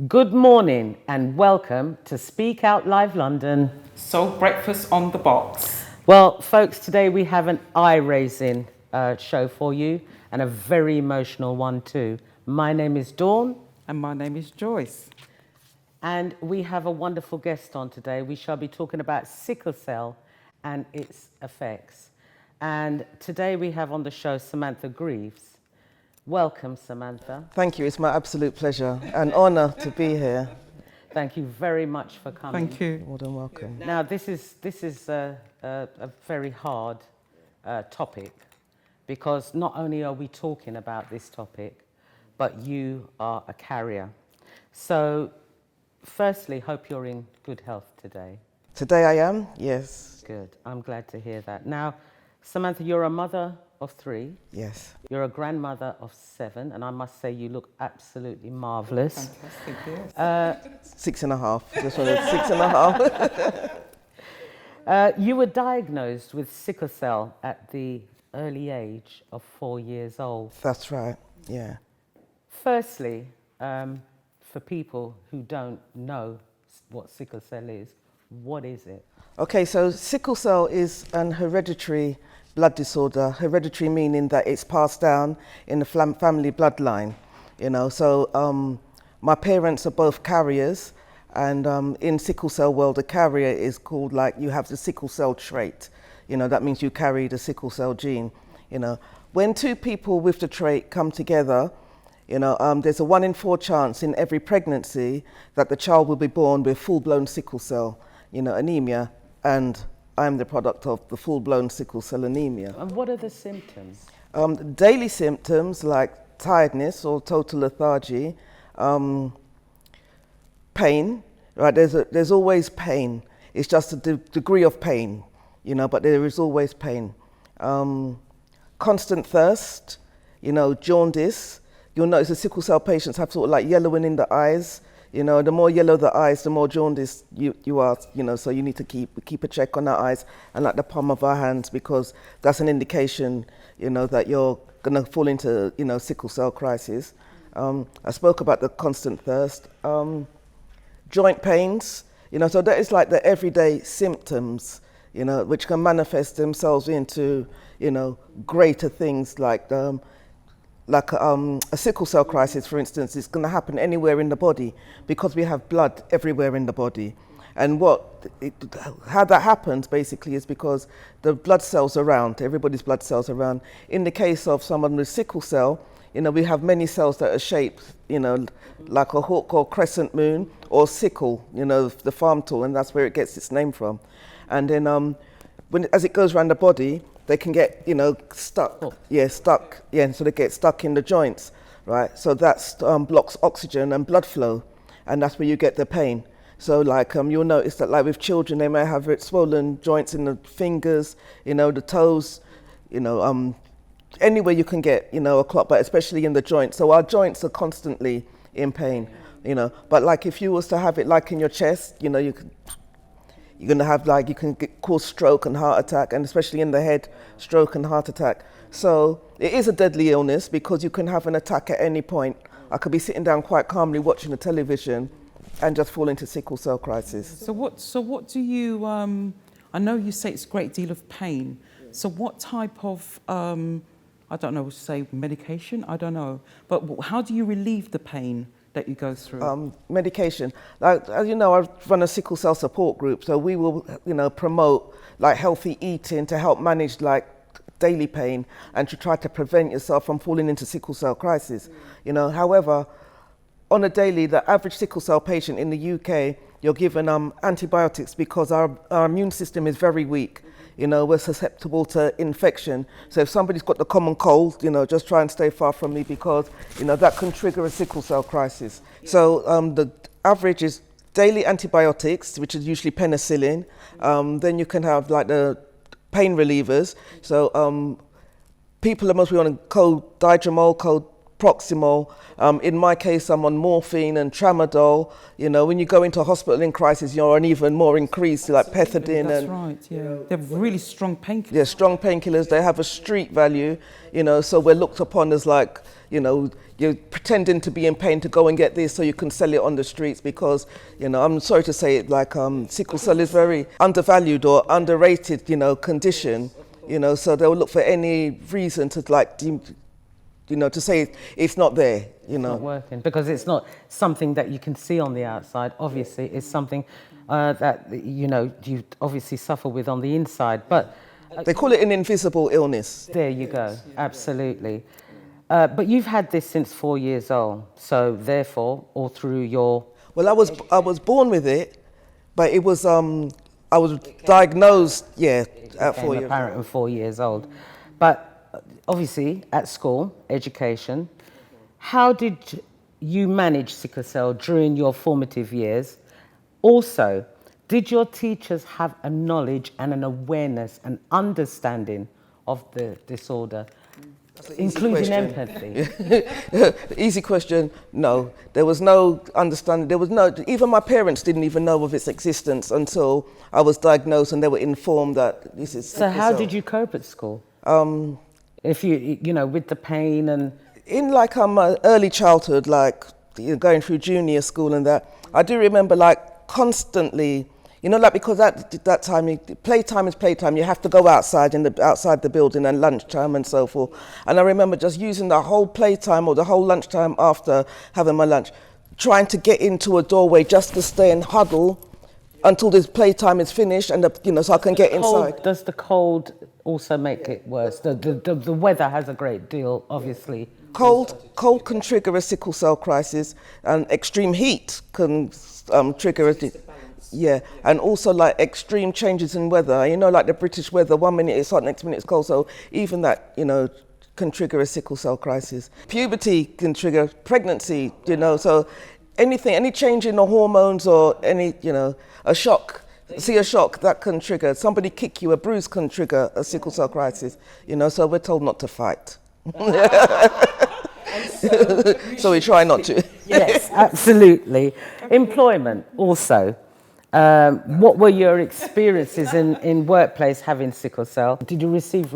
Good morning and welcome to Speak Out Live London. Soll Breakfast on the box. Well, folks, today we have an eye-raising show for you and a very emotional one too. My name is Dawn. And my name is Joyce. And we have a wonderful guest on today. We shall be talking about sickle cell and its effects. And today we have on the show Samantha Greaves. Welcome, Samantha. Thank you. It's my absolute pleasure and honour to be here. Thank you very much for coming. Thank you. More than welcome. Now, this is a very hard topic because not only are we talking about this topic, but you are a carrier. So, firstly, hope you're in good health today. Today I am, yes. Good. I'm glad to hear that. Now, Samantha, you're a mother of 3. Yes. You're a grandmother of 7, and I must say you look absolutely marvellous. Fantastic, yes. 6.5. Just wanted 6.5. You were diagnosed with sickle cell at the early age of 4 years old. That's right, yeah. Firstly, for people who don't know what sickle cell is, what is it? Okay, so sickle cell is an hereditary blood disorder. Hereditary meaning that it's passed down in the family bloodline, you know. So my parents are both carriers, and in sickle cell world, a carrier is called, like, you have the sickle cell trait. You know, that means you carry the sickle cell gene, you know. When 2 people with the trait come together, you know, there's a 1 in 4 chance in every pregnancy that the child will be born with full-blown sickle cell, you know, anemia, and I'm the product of the full-blown sickle cell anemia. And what are the symptoms? Daily symptoms like tiredness or total lethargy, pain, right? There's always pain. It's just a degree of pain, you know, but there is always pain. Constant thirst, you know, jaundice. You'll notice the sickle cell patients have sort of like yellowing in the eyes. You know, the more yellow the eyes, the more jaundiced you are, you know, so you need to keep a check on our eyes and like the palm of our hands, because that's an indication, you know, that you're going to fall into, you know, sickle cell crisis. I spoke about the constant thirst. Joint pains, you know, so that is like the everyday symptoms, you know, which can manifest themselves into, you know, greater things like a sickle cell crisis, for instance, is going to happen anywhere in the body because we have blood everywhere in the body. And how that happens basically is because the blood cells around, everybody's blood cells around. In the case of someone with sickle cell, you know, we have many cells that are shaped, you know, like a hook or crescent moon or sickle, you know, the farm tool, and that's where it gets its name from. And then as it goes around the body, they can get, you know, stuck. Oh. And so they get stuck in the joints, right? So that blocks oxygen and blood flow, and that's where you get the pain. So like you'll notice that like with children, they may have swollen joints in the fingers, you know, the toes, you know, anywhere you can get, you know, a clot, but especially in the joints. So our joints are constantly in pain, you know. But like if you was to have it like in your chest, you know, you're going to have like, you can cause stroke and heart attack, and especially in the head, stroke and heart attack. So it is a deadly illness because you can have an attack at any point. I could be sitting down quite calmly watching the television and just fall into sickle cell crisis. So what do you, I know you say it's a great deal of pain. So what type of, I don't know, say medication? I don't know. But how do you relieve the pain that you go through? Medication. Like, as you know, I run a sickle cell support group, so we will, you know, promote like healthy eating to help manage like daily pain and to try to prevent yourself from falling into sickle cell crisis. You know, however, on a daily, the average sickle cell patient in the UK, you're given antibiotics because our immune system is very weak. You know, we're susceptible to infection. So if somebody's got the common cold, you know, just try and stay far from me because, you know, that can trigger a sickle cell crisis. Yeah. So the average is daily antibiotics, which is usually penicillin. Then you can have like the pain relievers. So people are mostly on codidromol, proximal. In my case, I'm on morphine and tramadol. You know, when you go into a hospital in crisis, you're on even more increased, like pethidine. That's right, yeah. They're really strong painkillers. Yeah, strong painkillers. They have a street value, you know, so we're looked upon as like, you know, you're pretending to be in pain to go and get this so you can sell it on the streets because, you know, I'm sorry to say it, like sickle cell is very undervalued or underrated, you know, condition, you know, so they'll look for any reason to like, you know, to say it's not there, you know. It's not working because it's not something that you can see on the outside. Obviously, it's something that, you know, you obviously suffer with on the inside. But they call it an invisible illness. There you go, absolutely. But you've had this since 4 years old, so therefore, all through your... Well, I was born with it, but it was I was diagnosed, yeah, at 4 years old. Apparent at 4 years old, but obviously at school, education. How did you manage sickle cell during your formative years? Also, did your teachers have a knowledge and an awareness and understanding of the disorder? Including empathy. Easy question. No, there was no understanding. There was no. Even my parents didn't even know of its existence until I was diagnosed, and they were informed that this is. So how did you cope at school? If you know, with the pain and in like early childhood, like going through junior school and that, I do remember like constantly. You know, like because at that time, playtime is playtime. You have to go outside outside the building and lunchtime and so forth. And I remember just using the whole playtime or the whole lunchtime after having my lunch, trying to get into a doorway just to stay and huddle until this playtime is finished and you know so I can get inside. Does the cold also make it worse? The weather has a great deal, obviously. Cold can trigger a sickle cell crisis, and extreme heat can trigger a. Yeah, and also like extreme changes in weather. You know, like the British weather, 1 minute it's hot, next minute it's cold. So even that, you know, can trigger a sickle cell crisis. Puberty can trigger pregnancy, you know, so any change in the hormones or any, you know, a shock that can trigger. Somebody kick you, a bruise can trigger a sickle cell crisis, you know, so we're told not to fight. So we try not to. Yes, absolutely. Employment also. What were your experiences in workplace having sickle cell? Did you receive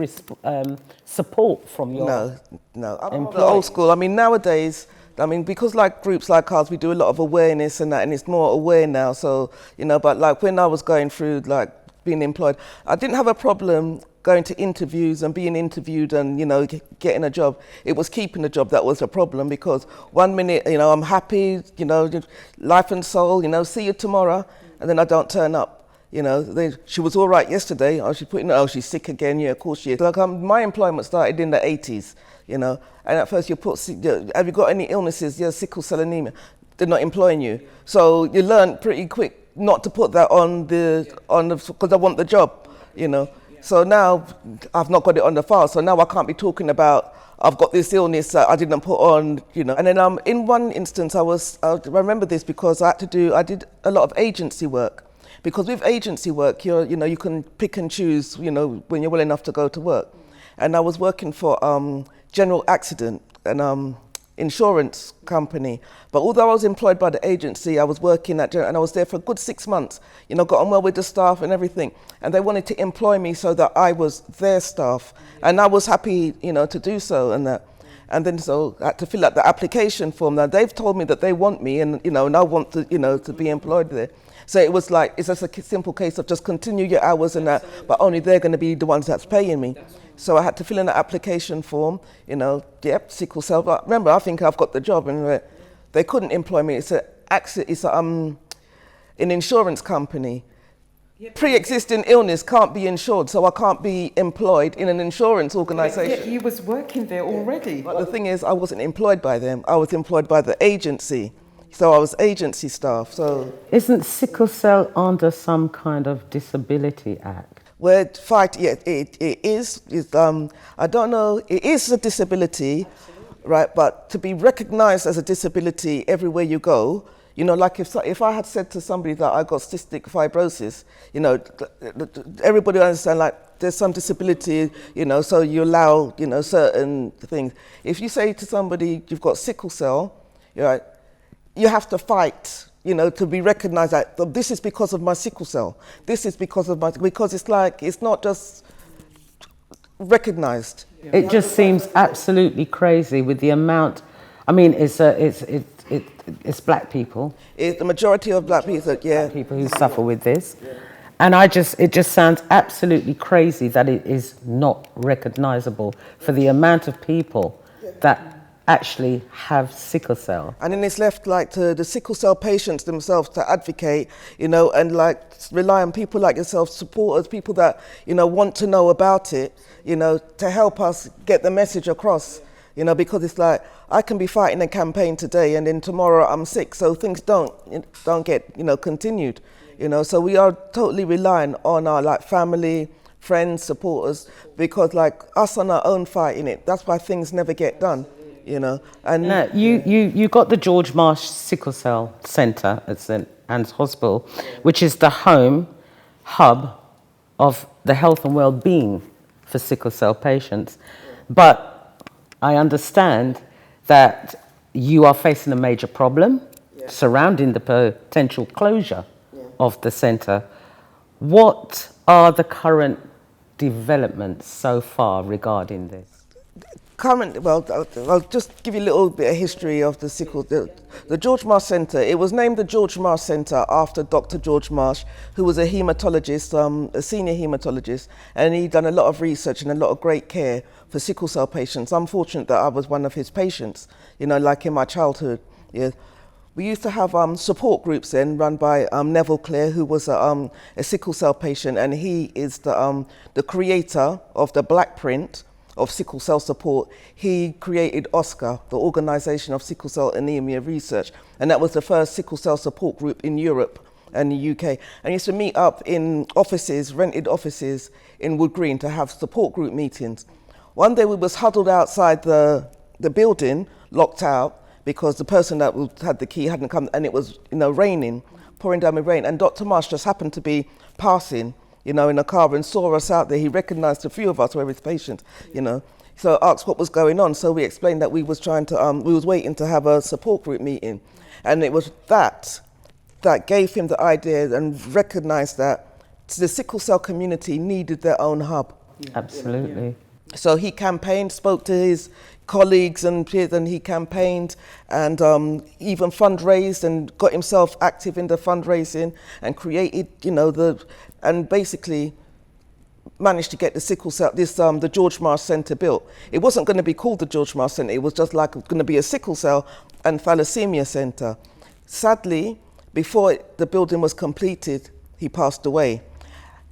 support from your No. I'm the old school. I mean, nowadays, I mean, because like groups like ours, we do a lot of awareness and that, and it's more aware now. So, you know, but like when I was going through like being employed, I didn't have a problem going to interviews and being interviewed and, you know, getting a job. It was keeping the job that was a problem because 1 minute, you know, I'm happy, you know, life and soul, you know, see you tomorrow. And then I don't turn up, you know. She was all right yesterday. She's sick again. Yeah, of course she is. Like my employment started in the 80s, you know. And at first you put, have you got any illnesses? Yeah, sickle cell anemia. They're not employing you. So you learn pretty quick not to put that on because I want the job, you know. So now I've not got it on the file. So now I can't be talking about I've got this illness that I didn't put on, you know. And then in one instance, I remember this because I did a lot of agency work. Because with agency work, you can pick and choose, you know, when you're well enough to go to work. And I was working for General Accident, an insurance company. But although I was employed by the agency, I was working at General, and I was there for a good 6 months. You know, got on well with the staff and everything. And they wanted to employ me so that I was their staff. And I was happy, you know, to do so and that. And then so I had to fill out the application form. Now they've told me that they want me and, you know, and I want to, you know, to be employed there. So it was like, it's just a simple case of just continue your hours and that, but only they're going to be the ones that's paying me. So I had to fill in the application form, you know, yep, sickle cell. But remember, I think I've got the job, and they couldn't employ me. It's an insurance company. Pre-existing illness can't be insured, so I can't be employed in an insurance organisation. You was working there already. But the thing is, I wasn't employed by them. I was employed by the agency. So I was agency staff. So isn't sickle cell under some kind of disability act? We're fighting. Yeah, it is. I don't know. It is a disability, right? But to be recognised as a disability everywhere you go, you know, like if I had said to somebody that I got cystic fibrosis, you know, everybody would understand like there's some disability, you know, so you allow, you know, certain things. If you say to somebody, you've got sickle cell, you're right, you have to fight, you know, to be recognized that this is because of my sickle cell. This is because of because it's like, it's not just recognized. It just seems absolutely crazy with the amount. I mean, it's black people. The majority of black people, yeah. Black people who suffer with this. And it just sounds absolutely crazy that it is not recognizable for the amount of people that actually have sickle cell. And then it's left like to the sickle cell patients themselves to advocate, you know, and like rely on people like yourself, supporters, people that, you know, want to know about it, you know, to help us get the message across, you know, because it's like, I can be fighting a campaign today and then tomorrow I'm sick, so things don't get, you know, continued, you know, so we are totally relying on our like family, friends, supporters, because like us on our own fighting it, that's why things never get done. You know, and you got the George Marsh Sickle Cell Centre at St Anne's Hospital, which is the hub of the health and well-being for sickle cell patients. But I understand that you are facing a major problem surrounding the potential closure of the centre. What are the current developments so far regarding this? Well, I'll just give you a little bit of history of the sickle. The George Marsh Centre, it was named the George Marsh Centre after Dr. George Marsh, who was a haematologist, a senior haematologist, and he'd done a lot of research and a lot of great care for sickle cell patients. I'm fortunate that I was one of his patients, you know, like in my childhood. Yeah. We used to have support groups then run by Neville Clare, who was a sickle cell patient, and he is the creator of the black print of sickle cell support. He created OSCAR, the Organisation of Sickle Cell Anemia Research, and that was the first sickle cell support group in Europe and the UK. And used to meet up in offices, rented offices in Wood Green to have support group meetings. One day we was huddled outside the building, locked out, because the person that had the key hadn't come, and it was, you know, raining, pouring down with rain, and Dr. Marsh just happened to be passing, you know, in a car and saw us out there. He recognized a few of us were his patients, you know. So asked what was going on. So we explained that we was trying to, we was waiting to have a support group meeting. And it was that gave him the idea and recognized that the sickle cell community needed their own hub. Absolutely. So he campaigned, spoke to his colleagues and peers, and he campaigned and even fundraised and got himself active in the fundraising and created, you know, and basically managed to get the sickle cell, the George Marsh Centre built. It wasn't going to be called the George Marsh Centre, it was just like going to be a sickle cell and thalassemia centre. Sadly, before the building was completed, he passed away.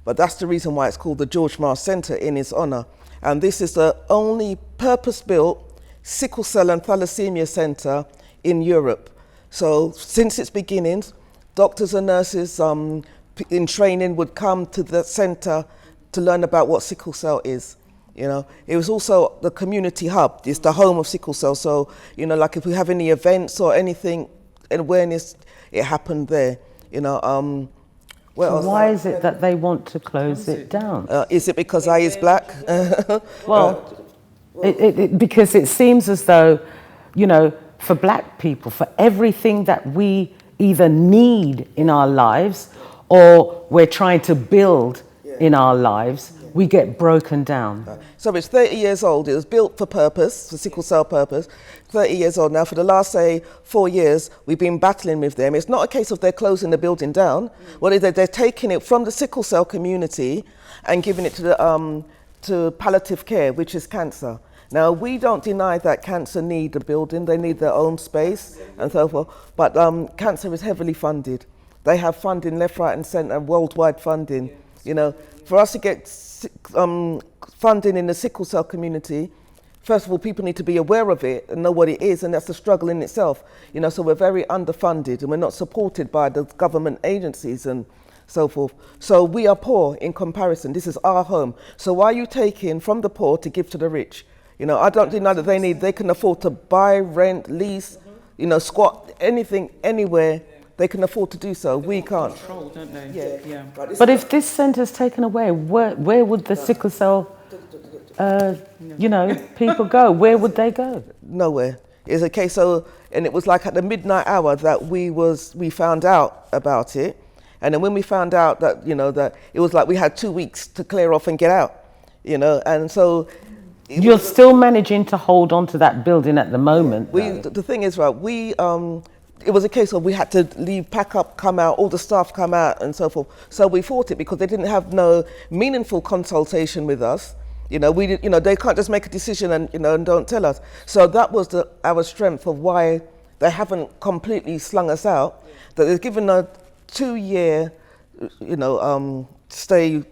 But that's the reason why it's called the George Marsh Centre, in his honour. And this is the only purpose-built sickle cell and thalassemia centre in Europe. So since its beginnings, doctors and nurses in training would come to the centre to learn about what sickle cell is. You know, it was also the community hub. It's the home of sickle cell. So, you know, like if we have any events or anything, awareness, it happened there. You know, so why is it that they want to close it down? Is it because I is black? Well, because it seems as though, you know, for black people, for everything that we either need in our lives or we're trying to build in our lives, we get broken down. So it's 30 years old. It was built for purpose, for sickle cell purpose. 30 years old now. For the last, say, 4 years, we've been battling with them. It's not a case of they're closing the building down. What is it? They're taking it from the sickle cell community and giving it to the to palliative care, which is cancer. Now, we don't deny that cancer need a building. They need their own space and so forth. But cancer is heavily funded. They have funding left, right and centre, worldwide funding. You know, for us to get funding in the sickle cell community, first of all, people need to be aware of it and know what it is, and that's a struggle in itself. You know, so we're very underfunded and we're not supported by the government agencies and so forth. So we are poor in comparison. This is our home. So why are you taking from the poor to give to the rich? You know, I don't deny that they can afford to buy, rent, lease, you know, squat, anything, anywhere they can afford to do so. We can't. Control, don't they? Yeah. But if this centre's taken away, where would the sickle cell, people go? Where would they go? Nowhere. It's a case and it was like at the midnight hour that we found out about it. And then when we found out that, that it was like we had 2 weeks to clear off and get out, and so. You're still managing to hold on to that building at the moment. The thing is, right, it was a case of we had to leave, pack up, come out, all the staff come out and so forth. So we fought it because they didn't have no meaningful consultation with us. They can't just make a decision and don't tell us. So that was our strength of why they haven't completely slung us out. That they've given a 2-year, stay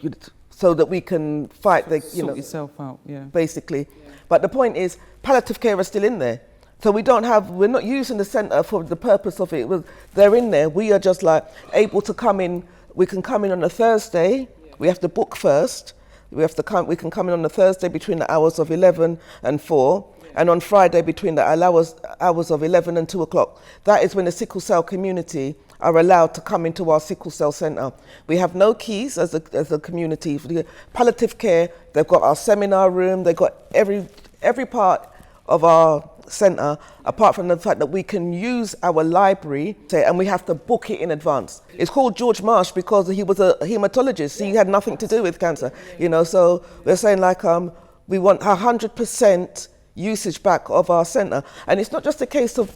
so that we can fight sort yourself out, basically. But the point is, palliative care is still in there. So we're not using the centre for the purpose of it. They're in there. We are just like able to come in. We can come in on a Thursday. We have to book first. We can come in on a Thursday between the hours of 11 and 4. And on Friday between the hours of 11 and 2 o'clock. That is when the sickle cell community are allowed to come into our sickle cell centre. We have no keys as a community. For the palliative care, they've got our seminar room, they've got every part of our centre, apart from the fact that we can use our library, and we have to book it in advance. It's called George Marsh because he was a hematologist, so he had nothing to do with cancer. So we're saying like we want 100% usage back of our centre. And it's not just a case of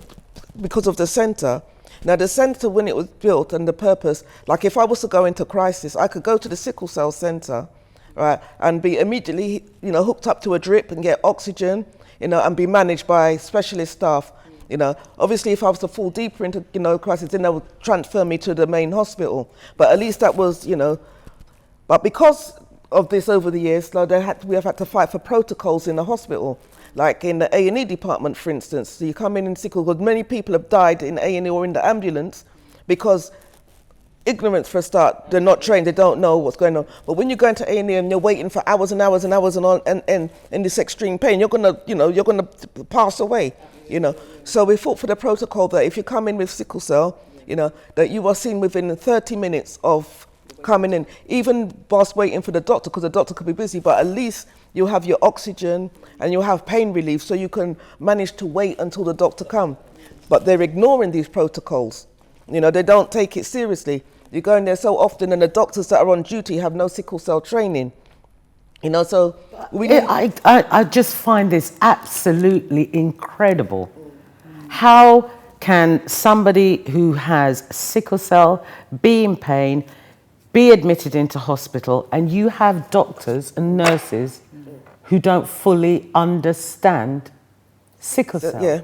because of the centre. Now the centre, when it was built and the purpose, like if I was to go into crisis, I could go to the sickle cell centre, right, and be immediately, hooked up to a drip and get oxygen, and be managed by specialist staff. Obviously if I was to fall deeper into, crisis, then they would transfer me to the main hospital. But at least that was, but because of this over the years, we have had to fight for protocols in the hospital. Like in the A&E department, for instance. So you come in sickle, because many people have died in A&E or in the ambulance because ignorance for a start, they're not trained, they don't know what's going on. But when you go into A&E and you're waiting for hours and hours and hours and in this extreme pain, you're gonna pass away, So we fought for the protocol that if you come in with sickle cell, that you are seen within 30 minutes of coming in, even whilst waiting for the doctor, because the doctor could be busy, but at least you have your oxygen and you have pain relief so you can manage to wait until the doctor comes. But they're ignoring these protocols. They don't take it seriously. You go in there so often and the doctors that are on duty have no sickle cell training. So I just find this absolutely incredible. How can somebody who has sickle cell be in pain, be admitted into hospital, and you have doctors and nurses who don't fully understand sickle cell? Yeah,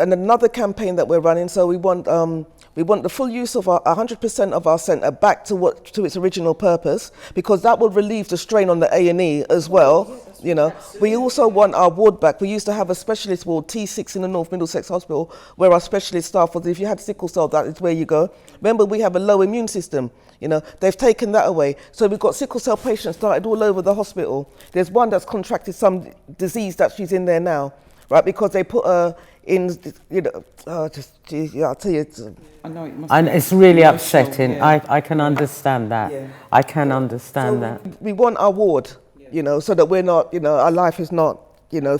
and another campaign that we're running, so we want the full use of 100% of our centre back to its original purpose, because that will relieve the strain on the A&E as well. We also want our ward back. We used to have a specialist ward, T6 in the North Middlesex Hospital, where our specialist staff was, if you had sickle cell, that is where you go. Remember, we have a low immune system. They've taken that away. So we've got sickle cell patients started all over the hospital. There's one that's contracted some disease that she's in there now, right? Because they put her in, I'll tell you. I know it must And be it's really emotional, upsetting. yeah. I can understand that. Yeah. I can understand that. We want our ward, so that we're not, our life is not,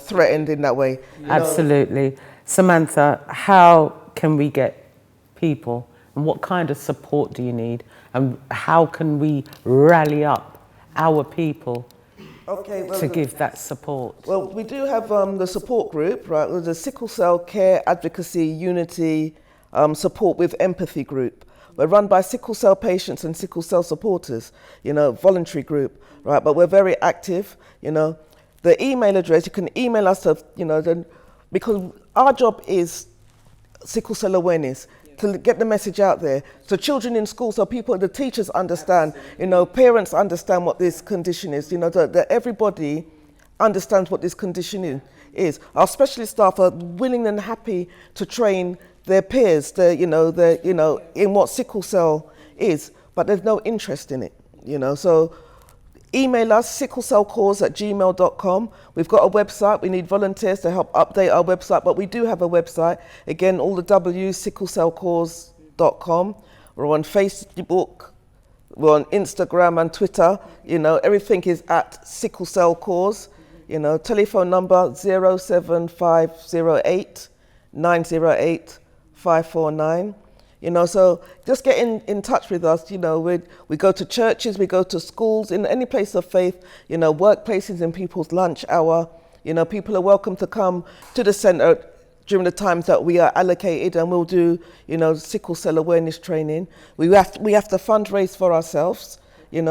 threatened in that way. Absolutely. Samantha, how can we get people, and what kind of support do you need, and how can we rally up our people to give that support? Well, we do have the support group, right? There's a Sickle Cell Care Advocacy Unity Support with Empathy group. We're run by sickle cell patients and sickle cell supporters, voluntary group, right? But we're very active, The email address, you can email us, because our job is sickle cell awareness, to get the message out there. So children in school, so the teachers understand, parents understand what this condition is, that everybody understands what this condition is. Our specialist staff are willing and happy to train their peers, in what sickle cell is, but there's no interest in it, So email us, sicklecellcause@gmail.com. We've got a website. We need volunteers to help update our website, but we do have a website. Again, all the W's, sicklecellcause.com. We're on Facebook. We're on Instagram and Twitter. Everything is at Sickle Cell Cause. Telephone number 07508 908 549. So just get in touch with us. We go to churches, we go to schools, in any place of faith, workplaces, in people's lunch hour. People are welcome to come to the centre during the times that we are allocated, and we'll do, sickle cell awareness training. We have to fundraise for ourselves,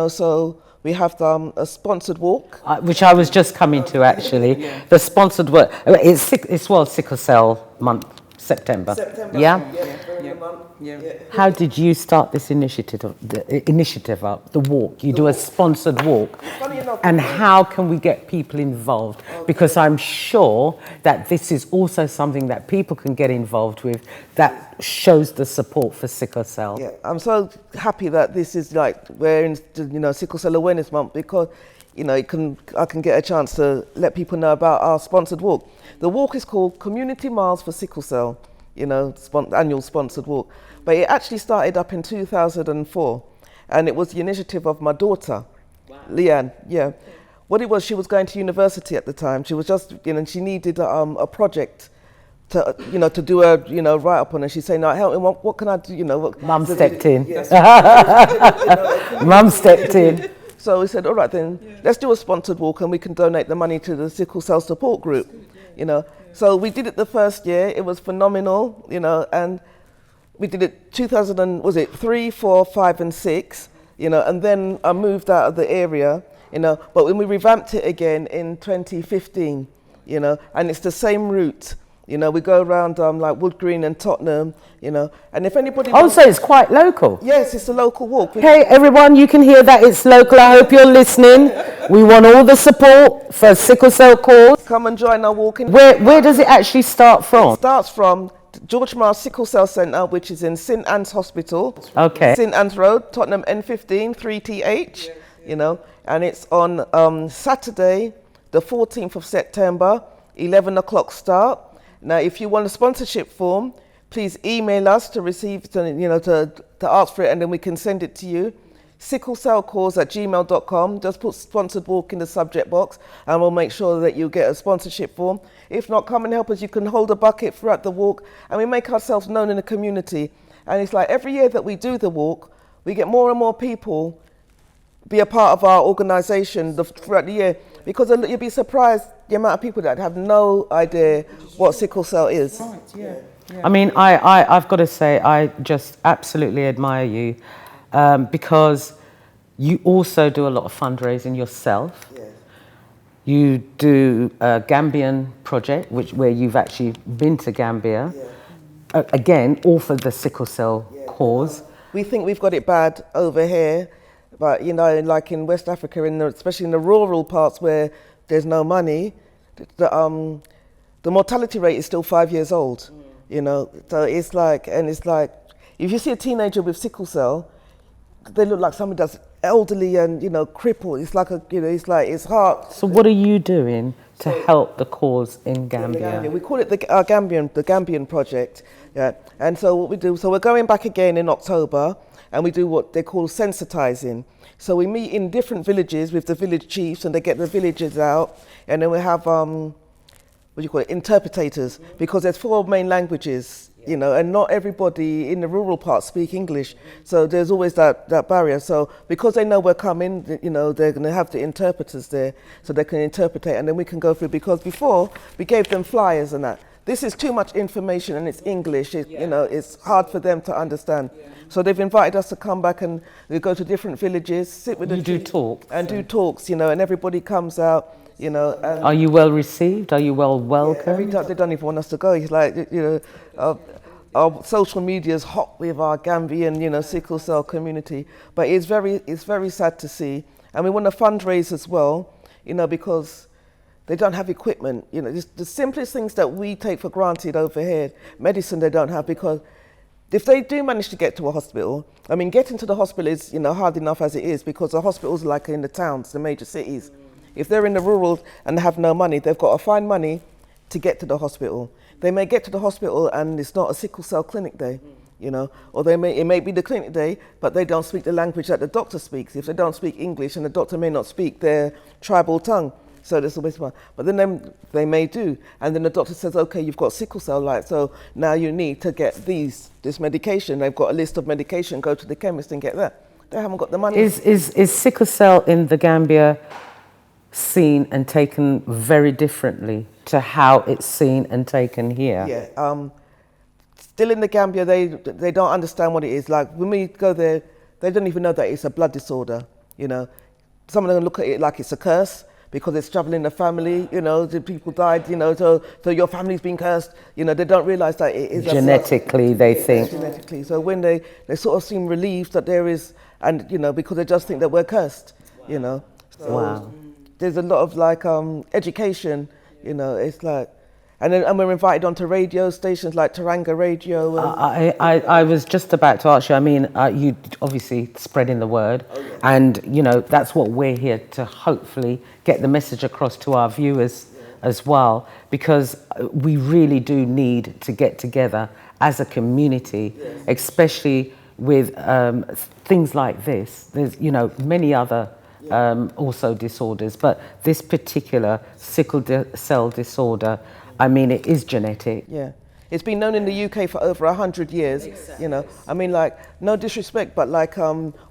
so we have a sponsored walk. Which I was just coming to, actually. Yeah. The sponsored work. It's World Sickle Cell Month, September. Yeah? Yeah. How did you start this initiative up, the walk? You do a sponsored walk. And how can we get people involved? Because I'm sure that this is also something that people can get involved with that shows the support for sickle cell. Yeah, I'm so happy that this is we're in Sickle Cell Awareness Month, because I can get a chance to let people know about our sponsored walk. The walk is called Community Miles for Sickle Cell, annual sponsored walk. But it actually started up in 2004, and it was the initiative of my daughter, Leanne. Yeah. What it was, she was going to university at the time. She was just, she needed a project to do a, write up on, and she's saying, "No, help me. What can I do? Mum stepped in. Yes. Mum stepped in. So we said, all right then, let's do a sponsored walk, and we can donate the money to the sickle cell support group. So we did it the first year. It was phenomenal, and we did it 3, 4, 5, and 6, and then I moved out of the area, but when we revamped it again in 2015, and it's the same route. We go around like Wood Green and Tottenham, and if anybody... So it's quite local? Yes, it's a local walk. Okay, everyone, you can hear that it's local. I hope you're listening. We want all the support for Sickle Cell Cause. Come and join our walking. Where does it actually start from? It starts from George Miles Sickle Cell Centre, which is in St Anne's Hospital. Okay. St Anne's Road, Tottenham N15, 3TH, and it's on Saturday, the 14th of September, 11 o'clock start. Now, if you want a sponsorship form, please email us to receive, to ask for it, and then we can send it to you. sicklecellcause@gmail.com. Just put sponsored walk in the subject box, and we'll make sure that you get a sponsorship form. If not, come and help us. You can hold a bucket throughout the walk, and we make ourselves known in the community. And it's like every year that we do the walk, we get more and more people be a part of our organisation throughout the year, because you'll be surprised the amount of people that have no idea what sickle cell is. Right, yeah. I mean, I've got to say, I just absolutely admire you, because you also do a lot of fundraising yourself. Yeah. You do a Gambian project, where you've actually been to Gambia. Yeah. Again, all for the sickle cell cause. We think we've got it bad over here, but like in West Africa, especially in the rural parts where there's no money, the mortality rate is still 5 years old. So it's like, if you see a teenager with sickle cell, they look like somebody that's elderly and crippled. It's like it's hard. So what are you doing to help the cause in Gambia? We call it the Gambian project. Yeah, and so what we do, so we're going back again in October, and we do what they call sensitizing. So we meet in different villages with the village chiefs, and they get the villagers out, and then we have interpreters, because there's 4 main languages, and not everybody in the rural parts speak English. So there's always that barrier. So because they know we're coming, they're going to have the interpreters there, so they can interpret, and then we can go through, because before we gave them flyers and that. This is too much information, and it's English. It's hard for them to understand. Yeah. So they've invited us to come back, and we go to different villages, sit with do talks. And do talks, and everybody comes out, And are you well received? Are you well welcomed? Yeah, every time they don't even want us to go. It's like, our social media is hot with our Gambian, sickle cell community. But it's very sad to see. And we want to fundraise as well, because they don't have equipment. The simplest things that we take for granted over here, medicine they don't have, because if they do manage to get to a hospital, getting to the hospital is, hard enough as it is, because the hospitals are like in the towns, the major cities. If they're in the rural and have no money, they've got to find money to get to the hospital. They may get to the hospital and it's not a sickle cell clinic there. you know, or it may be the clinic day, but they don't speak the language that the doctor speaks. If they don't speak English, and the doctor may not speak their tribal tongue, so there's always one. But then they may do, and then the doctor says, okay, you've got sickle cell, like, so now you need to get this medication. They've got a list of medication, go to the chemist and get that. They haven't got the money. Is sickle cell in the Gambia seen and taken very differently to how it's seen and taken here? Yeah. Still in the Gambia, they don't understand what it is. Like when we go there, they don't even know that it's a blood disorder. You know, some of them look at it like it's a curse because it's traveling in the family. You know, the people died. You know, so your family's been cursed. You know, they don't realise that it is genetically. They think genetically. So when they sort of seem relieved that there is, and you know, because they just think that we're cursed. You know. So wow. There's a lot of like education. You know, it's like. And we're invited onto radio stations like Taranga Radio. I was just about to ask you, I mean, you obviously spreading the word, and, you know, that's what we're here to hopefully get the message across to our viewers as well, because we really do need to get together as a community, especially with things like this. There's, you know, many other also disorders, but this particular sickle cell disorder, I mean, it is genetic. Yeah. It's been known in the UK for over 100 years, you know. I mean, like, no disrespect, but like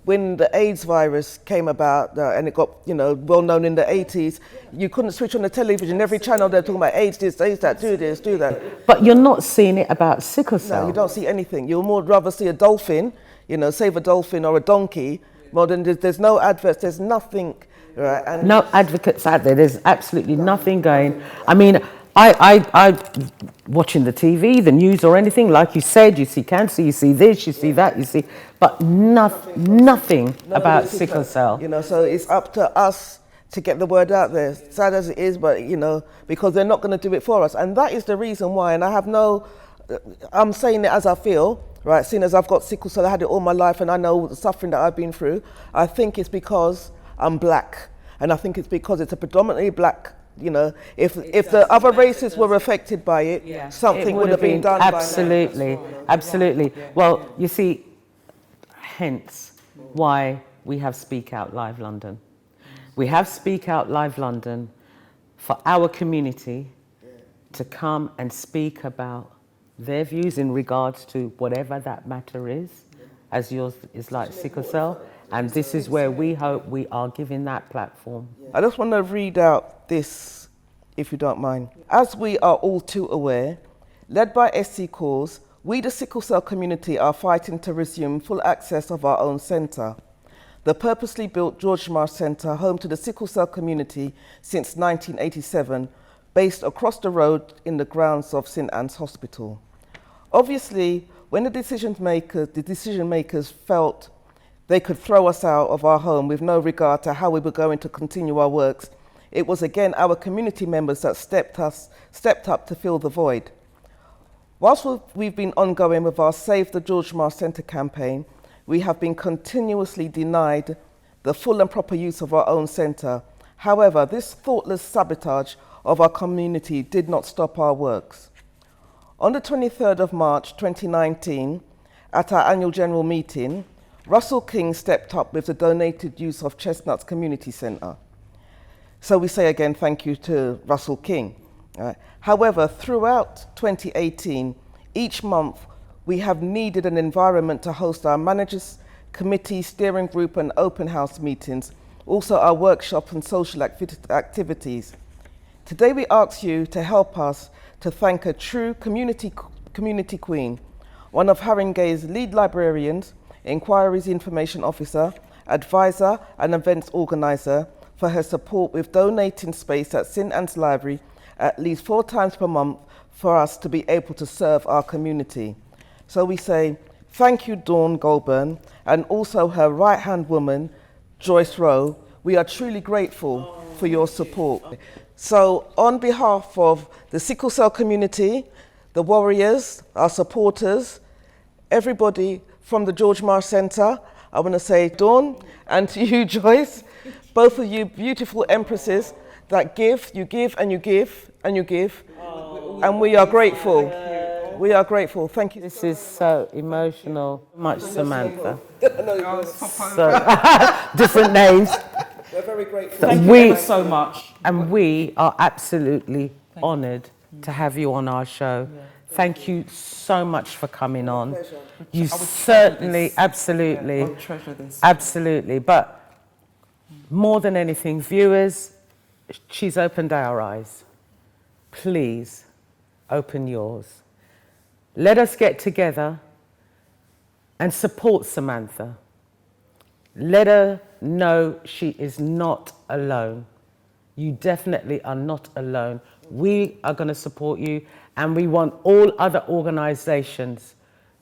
when the AIDS virus came about and it got, you know, well known in the 80s, you couldn't switch on the television. Every channel they're talking about AIDS, this, AIDS, that, do this, do that. But you're not seeing it about sickle cell. No, you don't see anything. You'll more rather see a dolphin, you know, save a dolphin or a donkey, more than there's no adverts, there's nothing. Right? And no advocates out there. There's absolutely nothing going. I mean, I watching the TV, the news or anything, like you said, you see cancer, you see this, you see that, you see, but nothing about sickle cell. You know, so it's up to us to get the word out there, sad as it is, but, you know, because they're not going to do it for us. And that is the reason why, and I'm saying it as I feel, right, seeing as I've got sickle cell, I had it all my life and I know the suffering that I've been through. I think it's because I'm black, and I think it's because it's a predominantly black. You know, if the other races were affected by it, something would have been done. Absolutely, by now. absolutely. Well, you see, hence why we have Speak Out Live London. We have Speak Out Live London for our community to come and speak about their views in regards to whatever that matter is, as yours is like sickle cell. And this is where we hope we are giving that platform. I just want to read out this, if you don't mind. As we are all too aware, led by SC Cause, we the sickle cell community are fighting to resume full access of our own centre. The purposely built George Marsh Centre, home to the sickle cell community since 1987, based across the road in the grounds of St Anne's Hospital. Obviously, when the decision makers felt they could throw us out of our home with no regard to how we were going to continue our works, it was again our community members that stepped up to fill the void. Whilst we've been ongoing with our Save the George Marsh Centre campaign, we have been continuously denied the full and proper use of our own centre. However, this thoughtless sabotage of our community did not stop our works. On the 23rd of March 2019, at our annual general meeting, Russell King stepped up with the donated use of Chestnuts Community Centre. So we say again, thank you to Russell King. However, throughout 2018, each month, we have needed an environment to host our managers, committee, steering group and open house meetings, also our workshop and social activities. Today we ask you to help us to thank a true community queen, one of Haringey's lead librarians, Inquiries Information Officer, Advisor and Events Organiser, for her support with donating space at St Anne's Library at least 4 times per month for us to be able to serve our community. So we say thank you, Dawn Goulburn, and also her right-hand woman, Joyce Rowe. We are truly grateful for your support. So on behalf of the sickle cell community, the warriors, our supporters, everybody from the George Marsh Centre, I want to say Dawn, and to you, Joyce, both of you beautiful empresses that give, you give, and you give, and you give, and we are grateful. We are grateful. Thank you. This is so emotional. Much, Samantha. So, Different names. We're very grateful. thank you ever so much. And we are absolutely honoured to have you on our show. Thank you so much for coming on. You certainly, absolutely, I'll treasure this. absolutely. But more than anything, viewers, she's opened our eyes. Please open yours. Let us get together and support Samantha. Let her know she is not alone. You definitely are not alone. We are going to support you, and we want all other organisations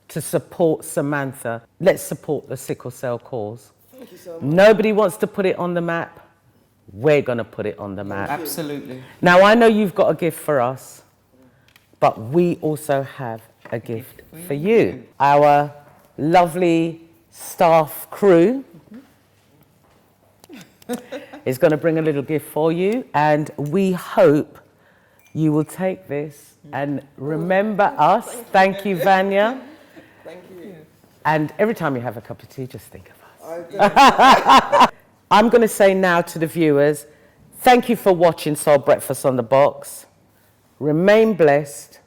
to support Samantha. Let's support the sickle cell cause. Thank you so much. Nobody wants to put it on the map. We're going to put it on the map. Absolutely. Now, I know you've got a gift for us, but we also have a gift for you. Our lovely staff crew is going to bring a little gift for you, and we hope you will take this and remember us. Thank you, Vanya. Thank you. And every time you have a cup of tea, just think of us. I'm going to say now to the viewers, thank you for watching Soll Breakfast on the Box. Remain blessed.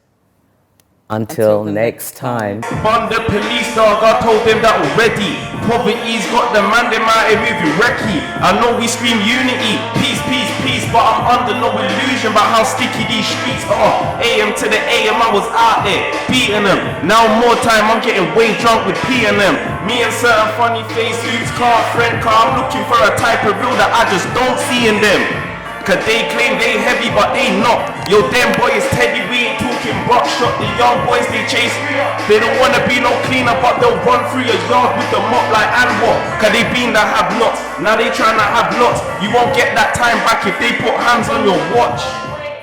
Until next time. On the police dog, I told them that already. Poverty's got the man, they might move you wrecky. I know we scream unity, peace, peace, peace, but I'm under no illusion about how sticky these streets are. AM to the AM, I was out there beating them. Now more time, I'm getting way drunk with P and them. Me and certain funny face dudes can't friend, car. I'm looking for a type of real that I just don't see in them. Cause they claim they heavy but they not. Yo, them boys Teddy, we ain't talking buckshot. The young boys they chase. They don't wanna be no cleaner, but they'll run through your yard with the mop like and what? Cause they been that have lots. Now they tryna have lots. You won't get that time back if they put hands on your watch.